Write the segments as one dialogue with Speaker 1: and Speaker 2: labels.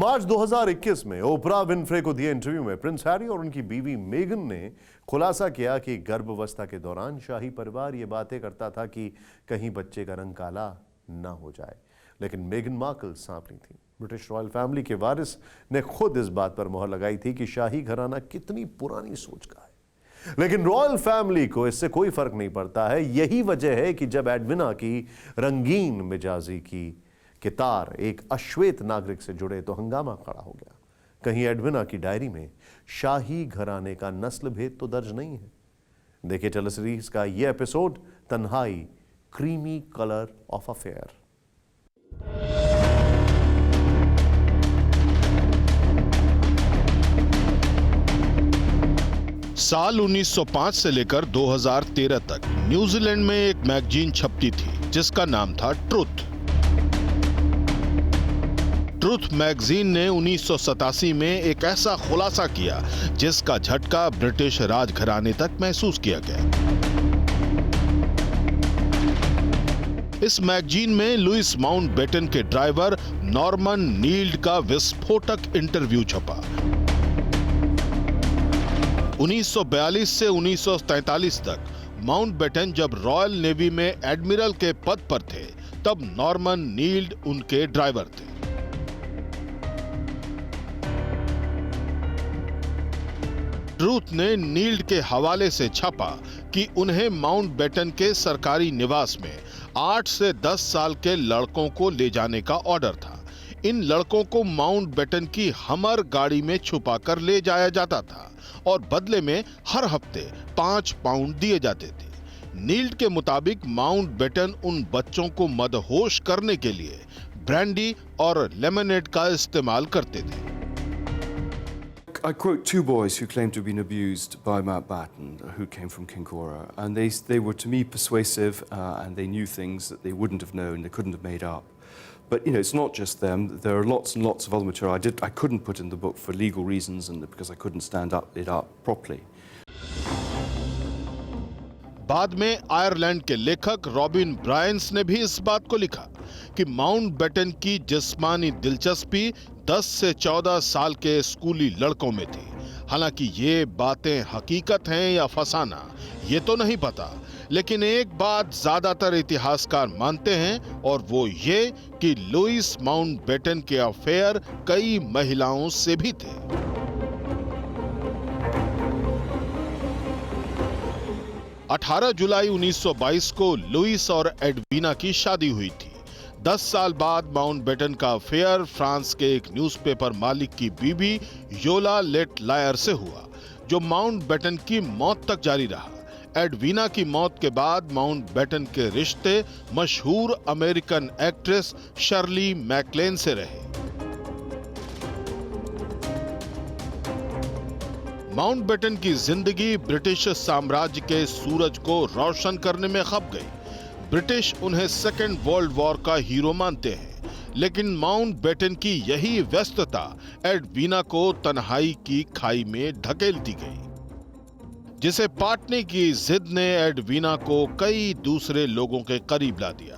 Speaker 1: मार्च 2021 में Oprah Winfrey को दिए इंटरव्यू में प्रिंस हैरी और उनकी बीवी मेगन ने खुलासा किया कि गर्भावस्था के दौरान शाही परिवार ये बातें करता था कि कहीं बच्चे का रंग काला ना हो जाए। लेकिन मेगन मार्कल सांपली थी। ब्रिटिश रॉयल फैमिली के वारिस ने खुद इस बात पर मोहर लगाई थी कि शाही घराना कितनी पुरानी सोच का है। लेकिन रॉयल फैमिली को इससे कोई फर्क नहीं पड़ता है। यही वजह है कि जब एडविना की रंगीन मिजाजी की तार एक अश्वेत नागरिक से जुड़े तो हंगामा खड़ा हो गया। कहीं एडविना की डायरी में शाही घराने का नस्ल भेद तो दर्ज नहीं है। देखिए टेलीसीरीज का यह एपिसोड, तन्हाई, क्रीमी कलर ऑफ अफेयर।
Speaker 2: साल 1905 से लेकर 2013 तक न्यूजीलैंड में एक मैगजीन छपती थी जिसका नाम था ट्रुथ। ट्रुथ मैगजीन ने 1987 में एक ऐसा खुलासा किया जिसका झटका ब्रिटिश राजघराने तक महसूस किया गया। इस मैगजीन में लुइस माउंटबेटन के ड्राइवर नॉर्मन नील्ड का विस्फोटक इंटरव्यू छपा। 1942 से 1943 तक माउंटबेटन जब रॉयल नेवी में एडमिरल के पद पर थे, तब नॉर्मन नील्ड उनके ड्राइवर थे। ट्रूथ ने नील्ड के हवाले से छपा कि उन्हें माउंटबेटन के सरकारी निवास में 8 से 10 साल के लड़कों को ले जाने का ऑर्डर था। इन लड़कों को माउंटबेटन की हमर गाड़ी में छुपाकर ले जाया जाता था और बदले में हर हफ्ते 5 पाउंड दिए जाते थे। नील्ड के मुताबिक माउंटबेटन उन बच्चों को मदहोश करने के लिए ब्रांडी और लेमनेड का इस्तेमाल करते थे।
Speaker 3: I quote two boys who claimed to have been abused by Mountbatten, who came from Kinkora, and they were to me persuasive, and they knew things that they wouldn't have known, they couldn't have made up. But you know, it's not just them. There are lots and lots of other material I couldn't put in the book for legal reasons and because I couldn't stand it up properly.
Speaker 2: बाद में Ireland के लेखक robin ब्रायंस ने भी इस बात को लिखा कि माउंटबेटन की जिस्मानी दिलचस्पी 10 से 14 साल के स्कूली लड़कों में थी। हालांकि ये बातें हकीकत हैं या फसाना, ये तो नहीं पता, लेकिन एक बात ज्यादातर इतिहासकार मानते हैं और वो ये कि लुइस माउंटबेटन के अफेयर कई महिलाओं से भी थे। 18 जुलाई 1922 को लुइस और एडविना की शादी हुई थी। 10 साल बाद माउंटबेटन का अफेयर फ्रांस के एक न्यूज़पेपर मालिक की बीबी योला लेट लायर से हुआ, जो माउंटबेटन की मौत तक जारी रहा। एडविना की मौत के बाद माउंटबेटन के रिश्ते मशहूर अमेरिकन एक्ट्रेस शर्ली मैकलेन से रहे। माउंटबेटन की जिंदगी ब्रिटिश साम्राज्य के सूरज को रोशन करने में खप गई। ब्रिटिश उन्हें सेकेंड वर्ल्ड वॉर का हीरो मानते हैं, लेकिन माउंटबेटन की यही व्यस्तता एडविना को तन्हाई की खाई में ढकेलती गई, जिसे पाटने की जिद ने एडविना को कई दूसरे लोगों के करीब ला दिया।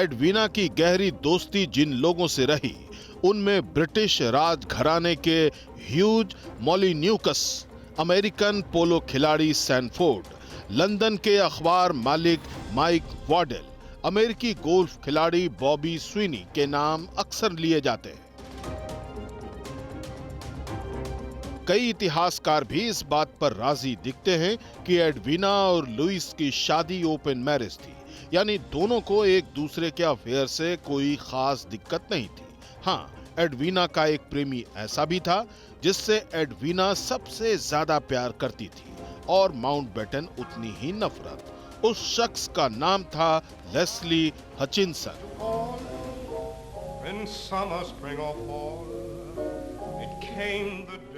Speaker 2: एडविना की गहरी दोस्ती जिन लोगों से रही, उनमें ब्रिटिश राजघराने के ह्यूज मॉलिन्यूकस, अमेरिकन पोलो खिलाड़ी सैनफोर्ड, लंदन के अखबार मालिक माइक वार्डेल, अमेरिकी गोल्फ खिलाड़ी बॉबी स्वीनी के नाम अक्सर लिए जाते हैं। कई इतिहासकार भी इस बात पर राजी दिखते हैं कि एडविना और लुइस की शादी ओपन मैरिज थी, यानी दोनों को एक दूसरे के अफेयर से कोई खास दिक्कत नहीं थी। हाँ, एडविना का एक प्रेमी ऐसा भी था जिससे एडविना सबसे ज्यादा प्यार करती थी और माउंटबेटन उतनी ही नफरत। उस शख्स का नाम था लेस्ली हचिनसन।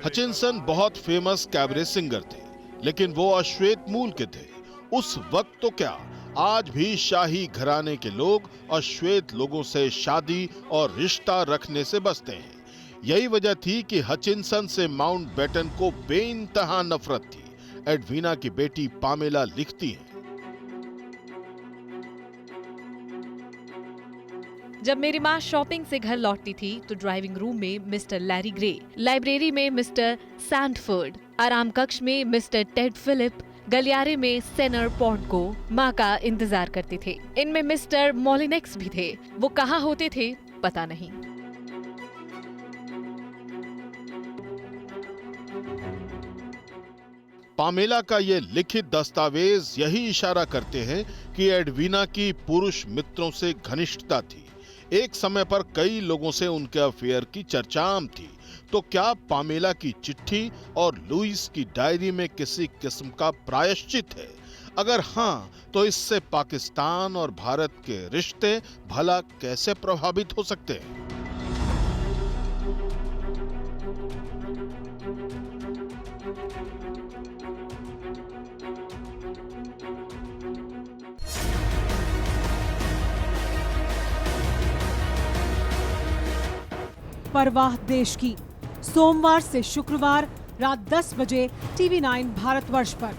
Speaker 2: हचिनसन बहुत फेमस कैबरे सिंगर थे, लेकिन वो अश्वेत मूल के थे। उस वक्त तो क्या, आज भी शाही घराने के लोग अश्वेत लोगों से शादी और रिश्ता रखने से बचते हैं। यही वजह थी कि हचिनसन से माउंटबेटन को बेइंतहा नफरत थी। एडविना की बेटी पामेला लिखती हैं,
Speaker 4: जब मेरी माँ शॉपिंग से घर लौटती थी तो ड्राइविंग रूम में मिस्टर लैरी ग्रे, लाइब्रेरी में मिस्टर सैंडफोर्ड, आराम कक्ष में मिस्टर टेड फिलिप, गलियारे में सेनर पॉन्टको माँ का इंतजार करते थे। इनमें मिस्टर मोलिनेक्स भी थे। वो कहाँ होते थे पता नहीं।
Speaker 2: पामेला का ये लिखित दस्तावेज यही इशारा करते हैं कि एडवीना की पुरुष मित्रों से घनिष्ठता थी। एक समय पर कई लोगों से उनके अफेयर की चर्चा आम थी। तो क्या पामेला की चिट्ठी और लुइस की डायरी में किसी किस्म का प्रायश्चित है? अगर हाँ, तो इससे पाकिस्तान और भारत के रिश्ते भला कैसे प्रभावित हो सकते हैं?
Speaker 5: परवाह देश की, सोमवार से शुक्रवार रात 10 बजे TV9 भारतवर्ष पर।